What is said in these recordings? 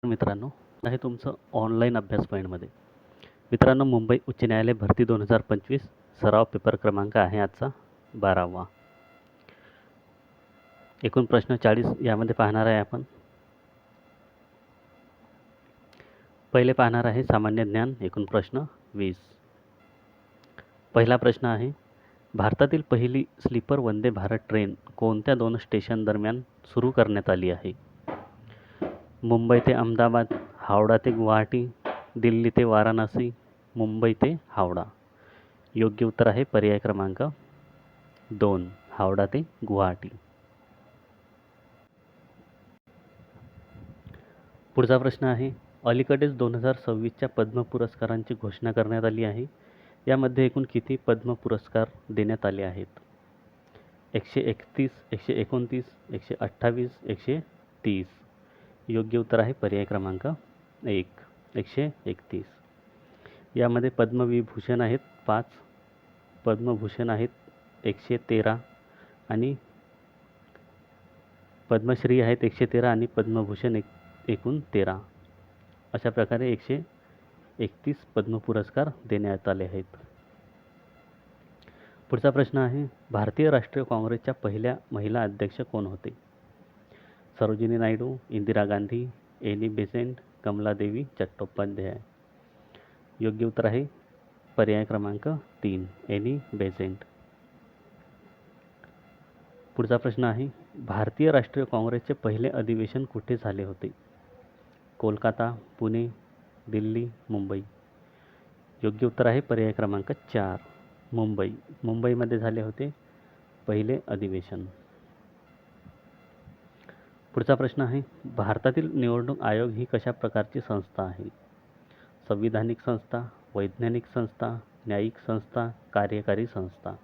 मित्रांनो, आहे तुमचं ऑनलाईन अभ्यास पॉईंटमध्ये. मित्रांनो, मुंबई उच्च न्यायालय भरती 2025 सराव पेपर क्रमांक आहे आजचा 12वा. एकूण प्रश्न 40 यामध्ये पाहणार आहे आपण. पहिले पाहणार आहे सामान्य ज्ञान, एकूण प्रश्न 20. पहिला प्रश्न आहे, भारतातील पहिली स्लीपर वंदे भारत ट्रेन कोणत्या 2 स्टेशन दरम्यान सुरू करण्यात आली आहे? मुंबई ते अहमदाबाद, हावडा ते गुवाहाटी, दिल्ली ते वाराणसी, मुंबई ते हावडा. योग्य उत्तर आहे पर्याय क्रमांक 2, हावडा ते गुवाहाटी. पुढचा प्रश्न आहे, अलीकडेच 2026च्या पद्म पुरस्कारांची घोषणा करण्यात आली आहे. यामध्ये एकूण किती पद्म पुरस्कार देण्यात आले आहेत? 131, 129, 128, 130. योग्य उत्तर आहे पर्याय क्रमांक 1, 131. यामध्ये पद्मविभूषण आहेत 5, पद्मभूषण आहेत 113 आणि पद्मश्री आहेत 113 आणि पद्मभूषण एकूण 13. अशा प्रकारे 131 पद्म पुरस्कार देण्यात आले आहेत. पुढचा प्रश्न आहे, भारतीय राष्ट्रीय काँग्रेसच्या पहिल्या महिला अध्यक्ष कोण होते? Sarojini Naidu, Indira Gandhi, Annie Besant, Kamaladevi Chattopadhyay. योग्य उत्तर आहे पर्याय क्रमांक 3, एनी बेसेंट. पुढचा प्रश्न आहे, भारतीय राष्ट्रीय काँग्रेसचे पहिले अधिवेशन कुठे झाले होते? कोलकाता, पुणे, दिल्ली, मुंबई. योग्य उत्तर आहे पर्याय क्रमांक 4, मुंबई. मुंबईमध्ये झाले होते पहिले अधिवेशन. पुढचा प्रश्न आहे, भारतातील निवडणूक आयोग ही कशा प्रकारची संस्था आहे? संविधानिक संस्था, वैज्ञानिक संस्था, न्यायिक संस्था, कार्यकारी संस्था.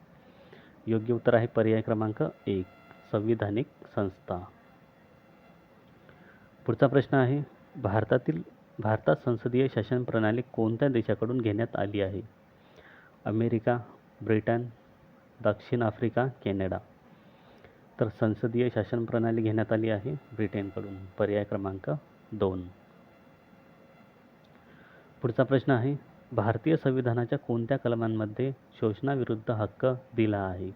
योग्य उत्तर आहे पर्याय क्रमांक 1, संविधानिक संस्था. पुढचा प्रश्न आहे, भारतात संसदीय शासन प्रणाली कोणत्या देशाकडून घेण्यात आली आहे? अमेरिका, ब्रिटन, दक्षिण आफ्रिका, कॅनडा. तर संसदीय शासन प्रणाली घेण्यात आली आहे ब्रिटनकडून. पर्याय क्रमांक 2. पुढचा प्रश्न आहे, भारतीय संविधानाच्या कोणत्या कलमांमध्ये शोषणाविरुद्ध हक्क दिला आहे?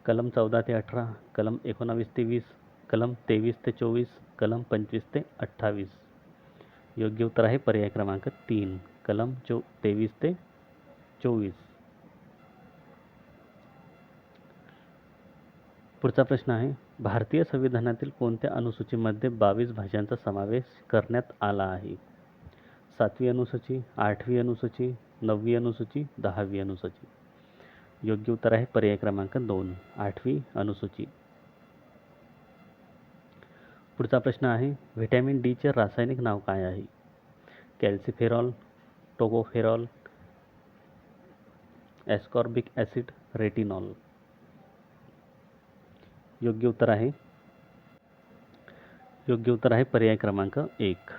कलम 14 ते 18, कलम 19 ते 20, कलम 23 ते 24, कलम 25 ते 28. योग्य उत्तर आहे पर्याय क्रमांक 3, कलम 23 ते 24. पुढचा प्रश्न आहे, भारतीय संविधानातील कोणत्या अनुसूचीमध्ये 22 भाषांचा समावेश करण्यात आला आहे? 7वी अनुसूची, 8वी अनुसूची, 9वी अनुसूची, 10वी अनुसूची. योग्य उत्तर आहे पर्याय क्रमांक 2, 8वी अनुसूची. पुढचा प्रश्न आहे, व्हिटॅमिन डी चे रासायनिक नाव काय आहे? कॅल्सिफेरॉल, टोकोफेरॉल, एस्कॉर्बिक ॲसिड, रेटिनॉल. योग्य उत्तर आहे पर्याय क्रमांक 1,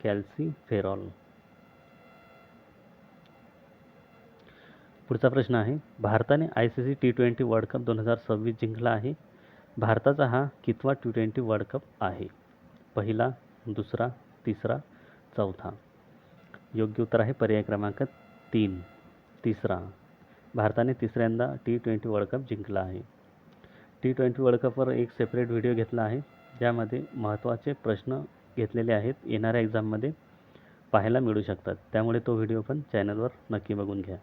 कॅल्सिफेरॉल. पुढचा प्रश्न आहे, भारताने ICC T20 वर्ल्ड कप 2026 जिंकला आहे. भारताचा हा कितवा T20 वर्ल्ड कप आहे? पहिला, दुसरा, तिसरा, चौथा. योग्य उत्तर आहे पर्याय क्रमांक 3, तिसरा. भारताने तिसऱ्यांदा T20 वर्ल्ड कप जिंकला आहे. T20 वर्ल्ड कपवर एक सेपरेट व्हिडिओ घेतला आहे, ज्यामध्ये महत्त्वाचे प्रश्न घेतलेले आहेत, येणाऱ्या एक्झाममध्ये पाहायला मिळू शकतात. त्यामुळे तो व्हिडिओ पण चॅनलवर नक्की बघून घ्या.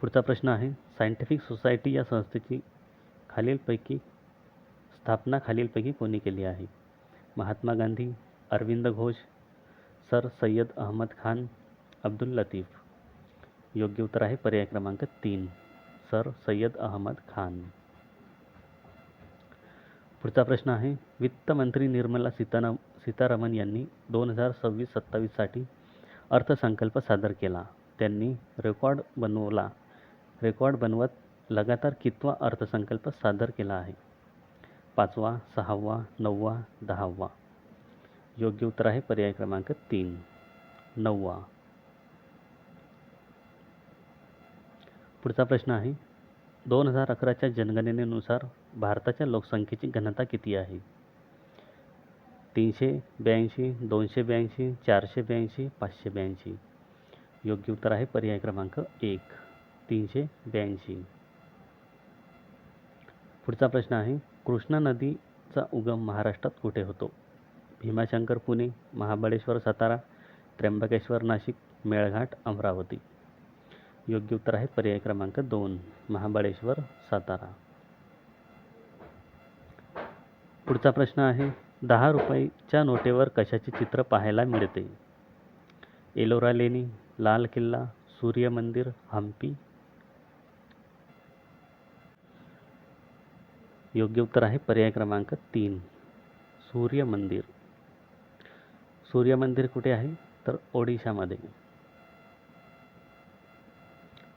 पुढचा प्रश्न आहे, सायंटिफिक सोसायटी या संस्थेची स्थापना खालीलपैकी कोणी केली आहे? महात्मा गांधी, अरविंद घोष, सर सय्यद अहमद खान, अब्दुल लतीफ. योग्य उत्तर आहे पर्याय क्रमांक 3, सर सय्यद अहमद खान. पुढचा प्रश्न आहे, वित्तमंत्री निर्मला सीतारामन यांनी 2026-27 साठी अर्थसंकल्प सादर केला. त्यांनी रेकॉर्ड बनवत लगातार कितवा अर्थसंकल्प सादर केला आहे? 5वा, 6वा, 9वा, 10वा. योग्य उत्तर आहे पर्याय क्रमांक 3, 9वा. पुढचा प्रश्न आहे, 2011च्या जनगणनेनुसार भारताच्या लोकसंख्येची घनता किती आहे? 382, 282, 482, 582. योग्य उत्तर आहे पर्याय क्रमांक 1, 382. पुढचा प्रश्न आहे, कृष्णा नदीचा उगम महाराष्ट्रात कुठे होतो? भीमाशंकर पुणे, महाबळेश्वर सातारा, त्र्यंबकेश्वर नाशिक, मेळघाट अमरावती. योग्य उत्तर आहे पर्याय क्रमांक 2, महाबळेश्वर सातारा. पुढचा प्रश्न आहे, 10 रुपयाच्या नोटेवर कशाचे चित्र पाहायला मिळते? एलोरा लेणी, लाल किल्ला, सूर्य मंदिर, हम्पी. योग्य उत्तर आहे पर्याय क्रमांक 3, सूर्य मंदिर. सूर्य मंदिर कुठे आहे? तर ओडिशामध्ये.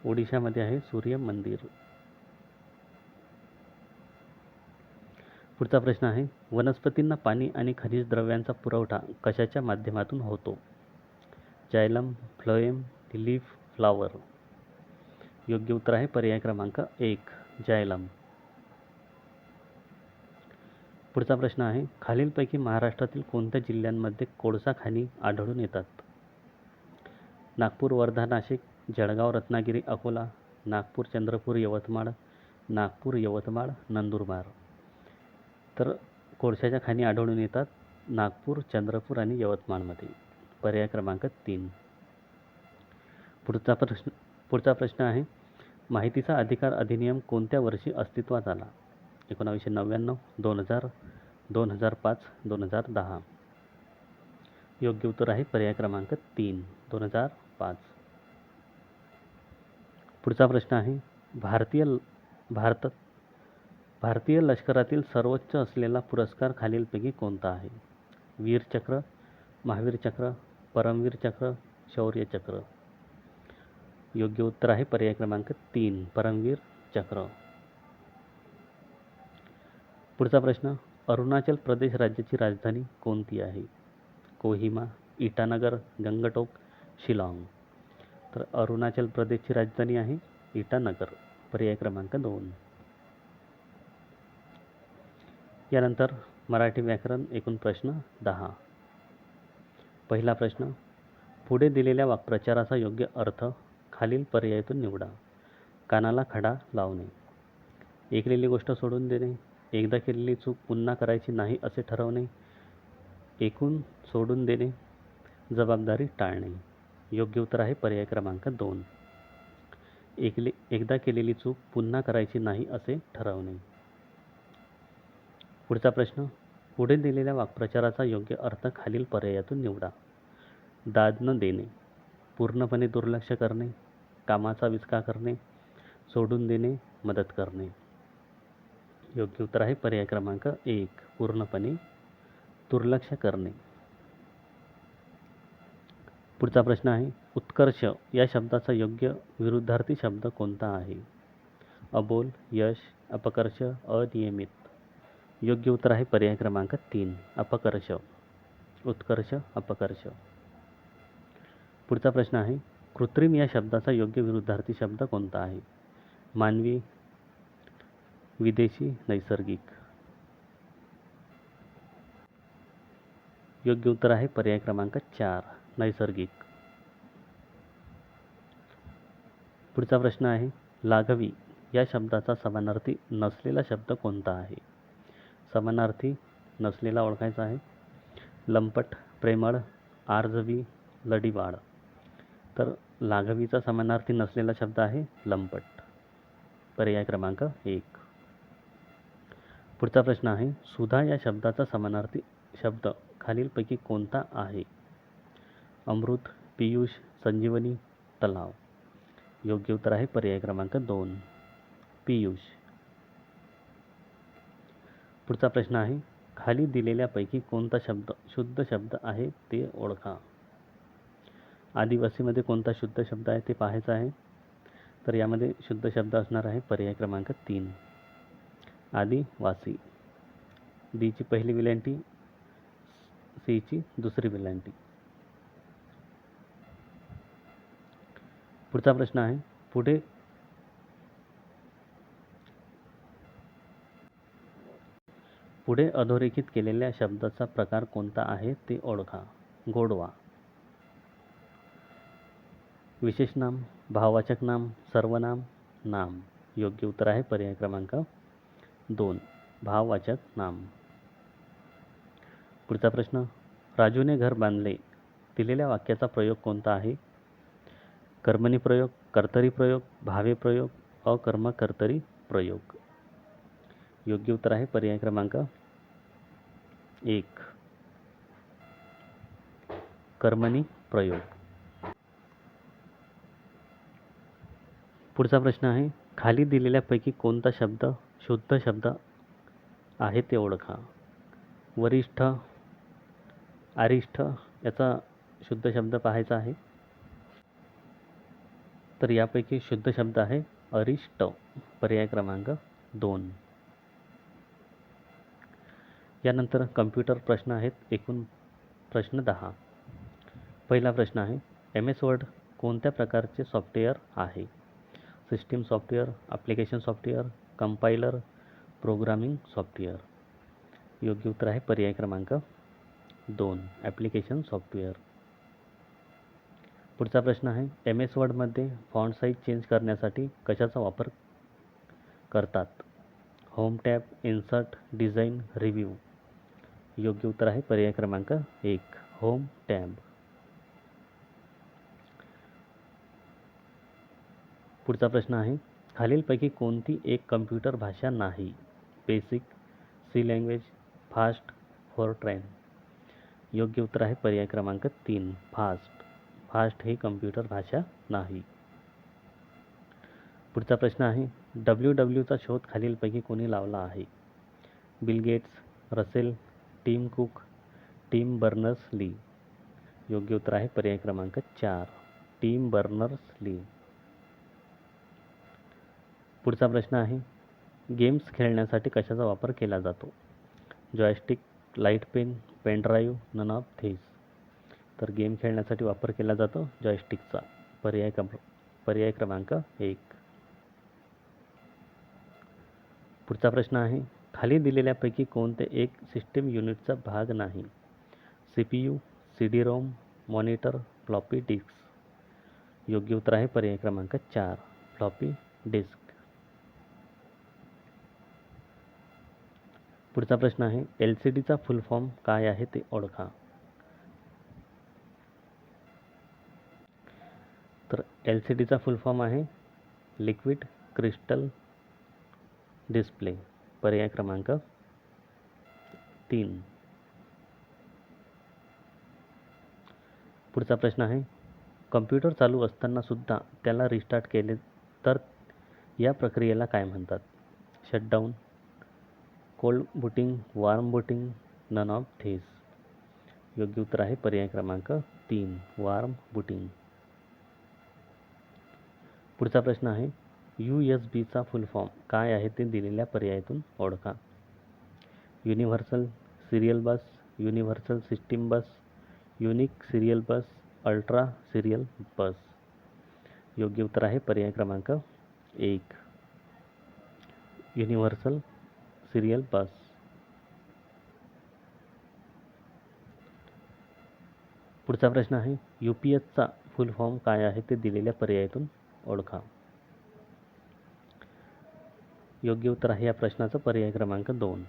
ओडिशामध्ये आहे सूर्य मंदिर. पुढचा प्रश्न आहे, वनस्पतींना पाणी आणि खनिज द्रव्यांचा पुरवठा कशाच्या माध्यमातून होतो? जायलम, फ्लोएम, लीफ, फ्लावर. योग्य उत्तर आहे पर्याय क्रमांक 1, जायलम. पुढचा प्रश्न आहे, खालीलपैकी महाराष्ट्रातील कोणत्या जिल्ह्यांमध्ये कोळसा खाणी आढळून येतात? नागपूर, वर्धा, नाशिक, जळगाव, रत्नागिरी, अकोला, नागपूर, चंद्रपूर, यवतमाळ, नागपूर, यवतमाळ, नंदुरबार. तर कोळशाच्या खाणी आढळून येतात नागपूर, चंद्रपूर आणि यवतमाळमध्ये. पर्याय क्रमांक 3. पुढचा प्रश्न आहे, माहितीचा अधिकार अधिनियम कोणत्या वर्षी अस्तित्वात आला? 1999, 2000, 2005, 2010. योग्य उत्तर आहे पर्याय क्रमांक 3, 2005. पुढचा प्रश्न आहे, भारतीय लष्करातील सर्वोच्च असलेला पुरस्कार खालीलपैकी कोणता आहे? वीर चक्र, महावीर चक्र, परमवीर चक्र, शौर्य चक्र. योग्य उत्तर आहे पर्याय क्रमांक 3, परमवीर चक्र. पुढचा प्रश्न, अरुणाचल प्रदेश राज्याची राजधानी कोणती आहे? कोहिमा, इटानगर, गंगटोक, शिलाँग. तर अरुणाचल प्रदेशची राजधानी आहे इटानगर. पर्याय क्रमांक 2. यानंतर मराठी व्याकरण एकूण प्रश्न 10. पहिला प्रश्न, पुढे दिलेल्या वाक्प्रचाराचा योग्य अर्थ खालील पर्यायातून निवडा. कानाला खडा लावणे, ऐकलेली गोष्ट सोडून देणे, एकदा केलेली चूक पुन्हा करायची नाही असे ठरवणे, ऐकून सोडून देणे, जबाबदारी टाळणे. योग्य उत्तर आहे पर्याय क्रमांक 2, एकदा केलेली चूक पुन्हा करायची नाही असे ठरवणे. पुढचा प्रश्न, पुढे दिलेल्या वाक्प्रचाराचा योग्य अर्थ खालील पर्यायातून निवडा. दाद न देणे, पूर्णपणे दुर्लक्ष करणे, कामाचा विस्कार करणे, सोडून देणे, मदत करणे. योग्य उत्तर आहे पर्याय क्रमांक 1, पूर्णपणे दुर्लक्ष करणे. पुढचा प्रश्न आहे, उत्कर्ष या शब्दाचा योग्य विरुद्धार्थी शब्द कोणता आहे? अबोल, यश, अपकर्ष, अनियमित. योग्य उत्तर आहे पर्याय क्रमांक 3, अपकर्ष. उत्कर्ष, अपकर्ष. पुढचा प्रश्न आहे, कृत्रिम या शब्दाचा योग्य विरुद्धार्थी शब्द कोणता आहे? मानवी, विदेशी, नैसर्गिक. योग्य उत्तर आहे पर्याय क्रमांक 4, नैसर्गिक. पुढचा प्रश्न आहे, लाघवी या शब्दाचा समानार्थी नसलेला शब्द कोणता आहे? समानार्थी नसलेला ओळखायचा आहे. लंपट, प्रेमळ, आर्जवी, लढीवाळ. तर लाघवीचा समानार्थी नसलेला शब्द आहे लंपट. पर्याय क्रमांक 1. पुढचा प्रश्न आहे, सुधा या शब्दाचा समानार्थी शब्द खालीलपैकी कोणता आहे? अमृत, पियुष, संजीवनी, तलाव. योग्य उत्तर आहे पर्याय क्रमांक 2, पियुष. पुढचा प्रश्न आहे, खाली दिलेल्यापैकी कोणता शब्द शुद्ध शब्द आहे ते ओळखा. आदिवासीमध्ये कोणता शुद्ध शब्द आहे ते पाहायचं आहे. तर यामध्ये शुद्ध शब्द असणार आहे पर्याय क्रमांक 3, आदिवासी. डी ची पहिली विलंटी, सी ची दुसरी विलंटी. पुढचा प्रश्न आहे, पुढे अधोरेखित केलेल्या शब्दाचा प्रकार कोणता आहे ते ओळखा. गोडवा. विशेषनाम, भाववाचक नाम, सर्वनाम, नाम. योग्य उत्तर आहे पर्याय क्रमांक 2, भाववाचक नाम. पुढचा प्रश्न, राजूने घर बांधले. दिलेल्या वाक्याचा प्रयोग कोणता आहे? कर्मणी प्रयोग, कर्तरी प्रयोग, भावे प्रयोग, अकर्मकर्तरी प्रयोग. योग्य उत्तर आहे पर्याय क्रमांक 1, कर्मणी प्रयोग. पुढचा प्रश्न आहे, खाली दिलेल्यापैकी कोणता शब्द शुद्ध शब्द आहे ते ओळखा. वरिष्ठ, आरिष्ठ याचा शुद्ध शब्द पाहायचा आहे. तर यापैकी शुद्ध शब्द आहे अरिष्ट, पर्याय क्रमांक 2. यानंतर कम्प्युटर प्रश्न आहेत. एकूण प्रश्न 10. पहिला प्रश्न आहे, MS वर्ड कोणत्या प्रकारचे सॉफ्टवेअर आहे? System software, application software, compiler, programming software. योग्य उत्तर आहे पर्याय क्रमांक 2, ॲप्लिकेशन सॉफ्टवेअर. पुढचा प्रश्न आहे, MS वर्डमध्ये फॉन्ट साईज चेंज करण्यासाठी कशाचा वापर करतात? Home tab, insert, design, review. योग्य उत्तर आहे पर्याय क्रमांक 1, होम टॅब. पुढचा प्रश्न आहे, खालीलपैकी कोणती एक कम्प्युटर भाषा नाही? BASIC, C language, fast, Fortran. योग्य उत्तर आहे पर्याय क्रमांक 3, फास्ट. फास्ट ही कम्प्युटर भाषा नाही. पुढचा प्रश्न आहे, WWचा शोध खालीलपैकी कोणी लावला आहे? Bill Gates, Russell, Tim Cook, Tim Berners Lee. योग्य उत्तर आहे पर्याय क्रमांक 4, टिम बर्नर्स-ली. पुढचा प्रश्न आहे, गेम्स खेळण्यासाठी कशाचा वापर केला जातो? Joystick, light pen, pen drive, none of these. तर गेम खेळण्यासाठी वापर केला जातो जॉयस्टिकचा, पर्याय क्रमांक 1. पुढचा प्रश्न आहे, खाली दिलेल्यापैकी कोणते एक सिस्टीम युनिटचा भाग नाही? CPU, CD-ROM, monitor, floppy disk. योग्य उत्तर आहे पर्याय क्रमांक 4, फ्लॉपी डिस्क. पुढचा प्रश्न आहे, LCDचा फुल फॉर्म काय आहे ते ओळखा. तर LCDचा फुल फॉर्म आहे लिक्विड क्रिस्टल डिस्प्ले, पर्याय क्रमांक 3. पुढचा प्रश्न आहे, कम्प्युटर चालू असताना सुद्धा त्याला रिस्टार्ट केले तर या प्रक्रियेला काय म्हणतात? Shutdown, cold booting, warm booting, none of these. योग्य उत्तर आहे पर्याय क्रमांक 3, वार्म बूटिंग. पुढचा प्रश्न आहे, USBचा फुल फॉर्म काय आहे ते दिलेल्या पर्यायातून ओळखा. युनिव्हर्सल सिरियल बस, युनिव्हर्सल सिस्टीम बस, युनिक सिरियल बस, अल्ट्रा सिरियल बस. योग्य उत्तर आहे पर्याय क्रमांक 1, युनिव्हर्सल सिरियल बस. पुढचा प्रश्न आहे, UPSचा फुल फॉर्म काय आहे ते दिलेल्या पर्यायातून ओळखा. योग्य उत्तर आहे या प्रश्नाचं पर्याय क्रमांक 2,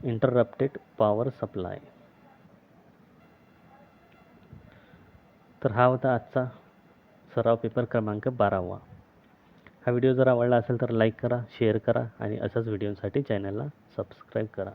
इंटरप्टेड पॉवर सप्लाय. तर हा होता आजचा सराव पेपर क्रमांक 12वा. हा व्हिडिओ जर आवडला असेल तर लाईक करा, शेअर करा आणि अशाच व्हिडिओसाठी चॅनलला सबस्क्राईब करा.